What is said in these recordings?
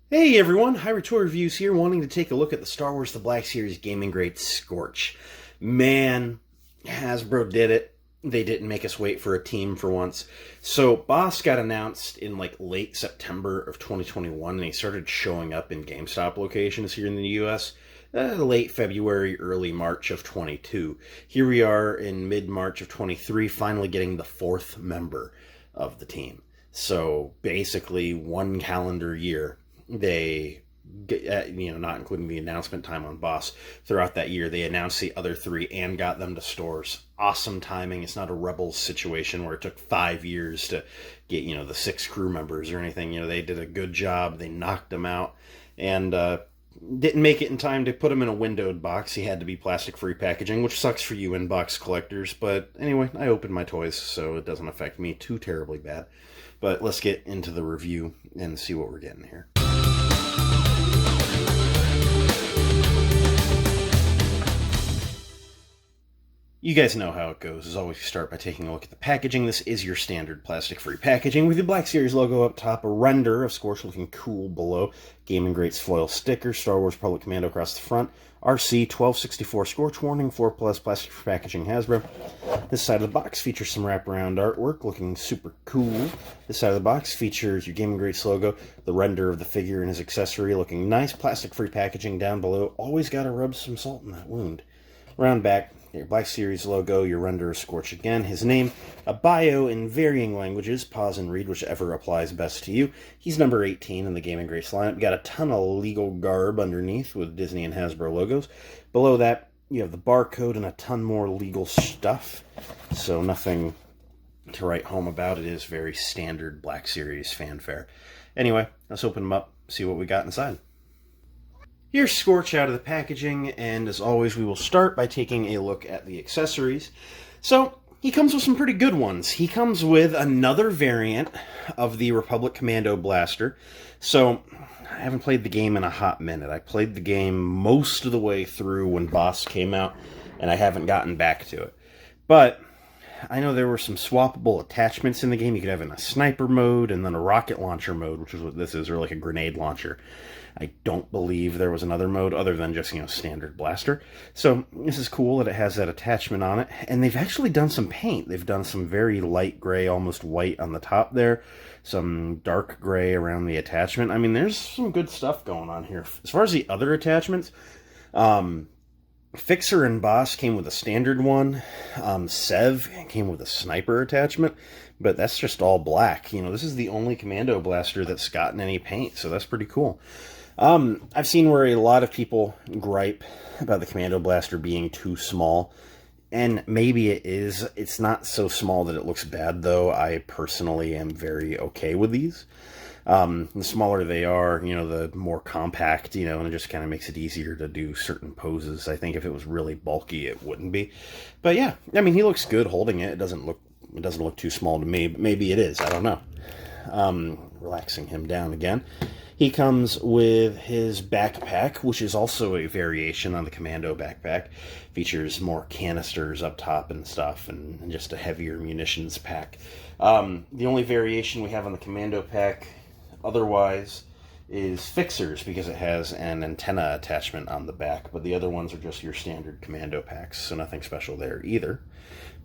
Hey everyone, High Retort Reviews here, wanting to take a look at the Star Wars The Black Series gaming great Scorch. Man, Hasbro did it. They didn't make us wait for a team for once. So Boss got announced in late September of 2021, and he started showing up in GameStop locations here in the US late February, early March of 22. Here we are in mid-March of 23, finally getting the fourth member of the team. So basically one calendar year they not including the announcement time on Boss, throughout that year they announced the other three and got them to stores. Awesome timing. It's not a Rebels situation where it took 5 years to get the 6 crew members or anything. They did a good job. They knocked them out, and didn't make it in time to put him in a windowed box. He had to be plastic free packaging, which sucks for you inbox collectors. But anyway, I opened my toys, so it doesn't affect me too terribly bad. But let's get into the review and see what we're getting here. You guys know how it goes. As always, we start by taking a look at the packaging. This is your standard plastic-free packaging with the Black Series logo up top, a render of Scorch looking cool below, Gaming Greats foil sticker, Star Wars Republic Commando across the front, RC-1262 Scorch warning, 4+ plastic-free packaging Hasbro. This side of the box features some wraparound artwork looking super cool. This side of the box features your Gaming Greats logo, the render of the figure and his accessory looking nice, plastic-free packaging down below. Always gotta rub some salt in that wound. Round back, your Black Series logo, your render of Scorch again, his name, a bio in varying languages, pause and read whichever applies best to you. He's number 18 in the Gaming Greats lineup. Got a ton of legal garb underneath with Disney and Hasbro logos. Below that, you have the barcode and a ton more legal stuff, so nothing to write home about. It is very standard Black Series fanfare. Anyway, let's open them up, see what we got inside. Here's Scorch out of the packaging, and as always, we will start by taking a look at the accessories. So, he comes with some pretty good ones. He comes with another variant of the Republic Commando blaster. So, I haven't played the game in a hot minute. I played the game most of the way through when Boss came out, and I haven't gotten back to it. But I know there were some swappable attachments in the game. You could have in a sniper mode and then a rocket launcher mode, which is what this is, or like a grenade launcher. I don't believe there was another mode other than just, standard blaster. So this is cool that it has that attachment on it. And they've actually done some paint. They've done some very light gray, almost white on the top there. Some dark gray around the attachment. I mean, there's some good stuff going on here. As far as the other attachments, Fixer and Boss came with a standard one. Sev came with a sniper attachment, but that's just all black. This is the only Commando blaster that's gotten any paint, so that's pretty cool. I've seen where a lot of people gripe about the Commando blaster being too small, and maybe it is. It's not so small that it looks bad, though. I personally am very okay with these. The smaller they are, the more compact, and it just kind of makes it easier to do certain poses. I think if it was really bulky, it wouldn't be. But yeah, I mean, he looks good holding it. It doesn't look too small to me, but maybe it is. I don't know. Relaxing him down again. He comes with his backpack, which is also a variation on the Commando backpack. Features more canisters up top and stuff, and just a heavier munitions pack. The only variation we have on the Commando pack otherwise is Fixers, because it has an antenna attachment on the back, but the other ones are just your standard Commando packs, so nothing special there either.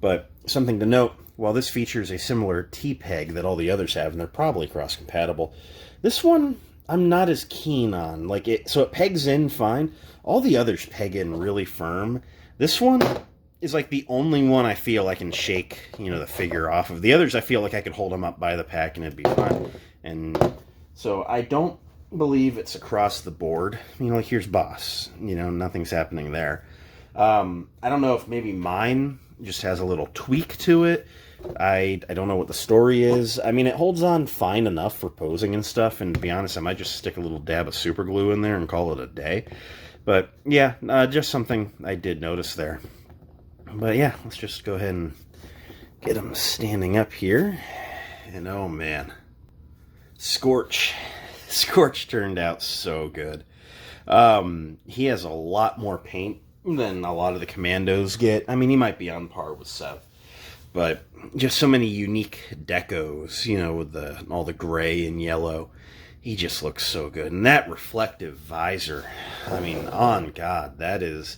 But something to note, while this features a similar T-peg that all the others have, and they're probably cross-compatible, this one I'm not as keen on. So it pegs in fine. All the others peg in really firm. This one is the only one I feel I can shake, the figure off of. The others I feel like I could hold them up by the pack and it'd be fine. And so I don't believe it's across the board. Here's Boss. Nothing's happening there. I don't know if maybe mine just has a little tweak to it. I don't know what the story is. I mean, it holds on fine enough for posing and stuff, and to be honest, I might just stick a little dab of super glue in there and call it a day. But yeah, just something I did notice there. But yeah, let's just go ahead and get him standing up here. And oh man, Scorch turned out so good. He has a lot more paint than a lot of the Commandos get. I mean, he might be on par with Sev. But just so many unique decos, with all the gray and yellow. He just looks so good. And that reflective visor, I mean, on God, that is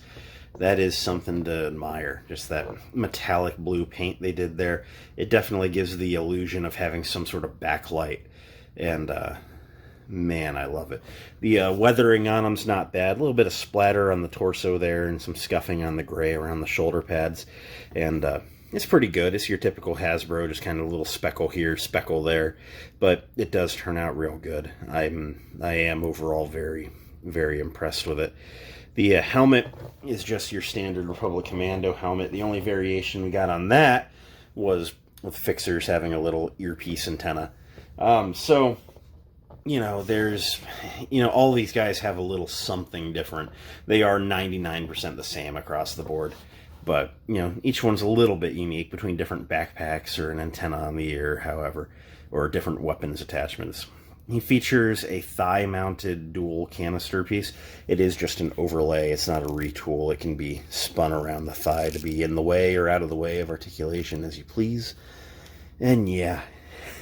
something to admire. Just that metallic blue paint they did there. It definitely gives the illusion of having some sort of backlight. And, man, I love it. The weathering on them's not bad. A little bit of splatter on the torso there and some scuffing on the gray around the shoulder pads. And it's pretty good. It's your typical Hasbro, just kind of a little speckle here, speckle there. But it does turn out real good. I am overall very, very impressed with it. The helmet is just your standard Republic Commando helmet. The only variation we got on that was with fixers having a little earpiece antenna. So, you know, there's, you know, all these guys have a little something different. They are 99% the same across the board. But, you know, each one's a little bit unique between different backpacks or an antenna on the ear, however, or different weapons attachments. He features a thigh-mounted dual canister piece. It is just an overlay. It's not a retool. It can be spun around the thigh to be in the way or out of the way of articulation as you please. And yeah,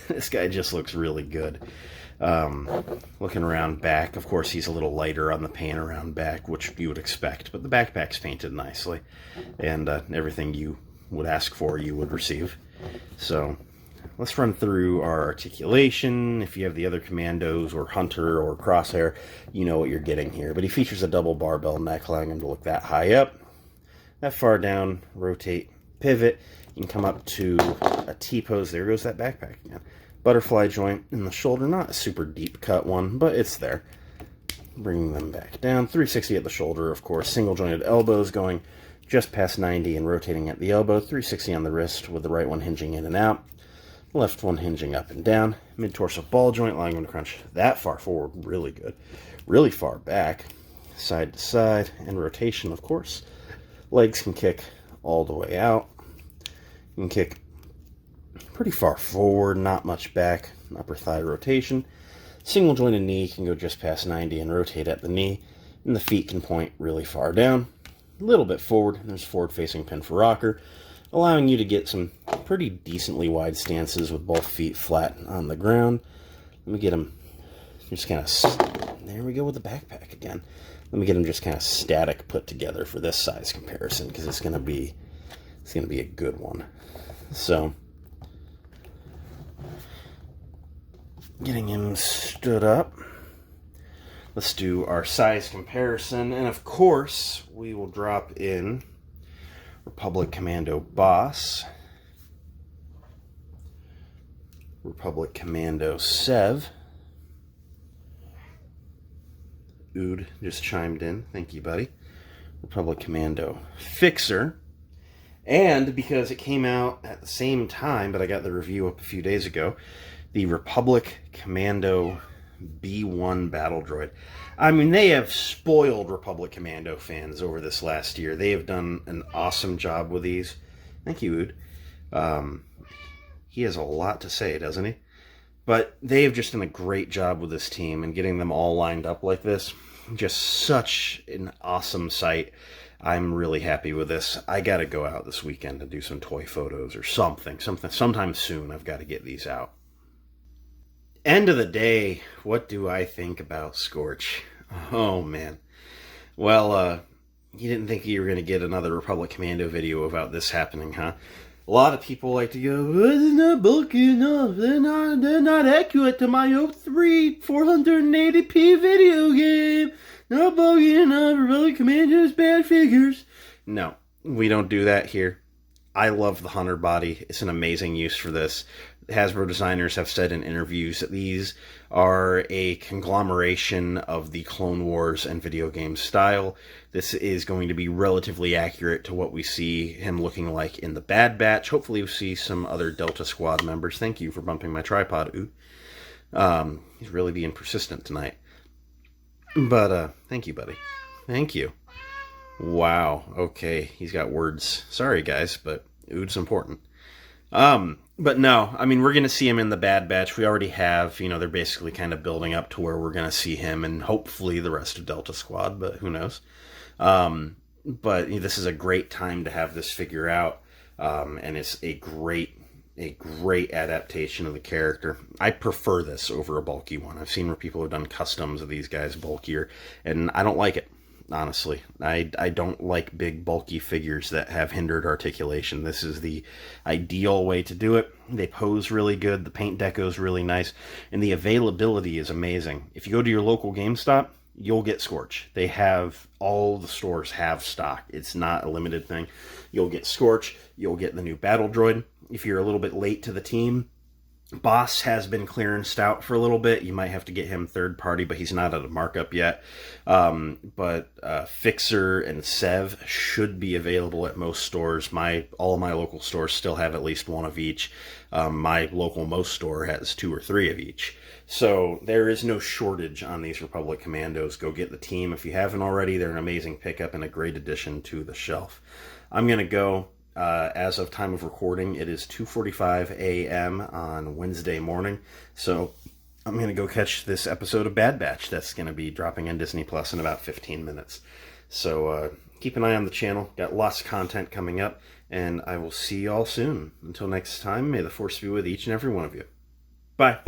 this guy just looks really good. Looking around back, of course, he's a little lighter on the paint around back, which you would expect. But the backpack's painted nicely. And everything you would ask for, you would receive. So let's run through our articulation. If you have the other Commandos or Hunter or Crosshair, you know what you're getting here. But he features a double barbell neck, allowing him to look that high up, that far down, rotate, pivot. You can come up to a T-pose. There goes that backpack again. Butterfly joint in the shoulder, not a super deep cut one, but it's there. Bringing them back down. 360 at the shoulder, of course. Single jointed elbows going just past 90 and rotating at the elbow. 360 on the wrist with the right one hinging in and out. Left one hinging up and down. Mid-torso ball joint, allowing him to crunch that far forward. Really good. Really far back. Side to side. And rotation, of course. Legs can kick all the way out. You can kick pretty far forward, not much back. Upper thigh rotation. Single jointed knee can go just past 90 and rotate at the knee. And the feet can point really far down. A little bit forward. There's forward-facing pin for rocker, allowing you to get some pretty decently wide stances with both feet flat on the ground. Let me get them just kind of, there we go with the backpack again. Let me get them just kind of static put together for this size comparison, because it's going to be a good one. So, getting him stood up. Let's do our size comparison, and of course, we will drop in Republic Commando Boss, Republic Commando Sev. Ood just chimed in. Thank you, buddy. Republic Commando Fixer. And because it came out at the same time, but I got the review up a few days ago, the Republic Commando B1 Battle Droid. I mean, they have spoiled Republic Commando fans over this last year. They have done an awesome job with these. Thank you, Ood. He has a lot to say, doesn't he? But they have just done a great job with this team, and getting them all lined up like this, just such an awesome sight. I'm really happy with this. I got to go out this weekend and do some toy photos or something. Sometime soon, I've got to get these out. End of the day, what do I think about Scorch? Oh, man. Well, you didn't think you were going to get another Republic Commando video about this happening, huh? A lot of people like to go, they're not bulky enough. They're not accurate to my 03 480p video game. Not bulky enough. Republic Commando's bad figures. No, we don't do that here. I love the Hunter body. It's an amazing use for this. Hasbro designers have said in interviews that these are a conglomeration of the Clone Wars and video game style. This is going to be relatively accurate to what we see him looking like in the Bad Batch. Hopefully we'll see some other Delta Squad members. Thank you for bumping my tripod. Ooh. He's really being persistent tonight. But, thank you, buddy. Thank you. Wow. Okay, he's got words. Sorry, guys, but Ood's important. But no, I mean, we're going to see him in the Bad Batch. We already have, you know, they're basically kind of building up to where we're going to see him and hopefully the rest of Delta Squad, but who knows. But this is a great time to have this figure out, and it's a great a great adaptation of the character. I prefer this over a bulky one. I've seen where people have done customs of these guys bulkier, and I don't like it. Honestly, I don't like big bulky figures that have hindered articulation. This is the ideal way to do it. They pose really good, the paint deco is really nice, and the availability is amazing. If you go to your local GameStop, you'll get Scorch. They have, all the stores have stock. It's not a limited thing. You'll get Scorch, you'll get the new Battle Droid. If you're a little bit late to the team, Boss has been clearanced out for a little bit. You might have to get him third party, but he's not at a markup yet. But Fixer and Sev should be available at most stores. All of my local stores still have at least one of each. My local most store has 2 or 3 of each. So there is no shortage on these Republic Commandos. Go get the team if you haven't already. They're an amazing pickup and a great addition to the shelf. I'm going to go. As of time of recording, it is 2:45 a.m. on Wednesday morning, so I'm going to go catch this episode of Bad Batch that's going to be dropping on Disney Plus in about 15 minutes. So keep an eye on the channel. Got lots of content coming up, and I will see you all soon. Until next time, may the Force be with each and every one of you. Bye.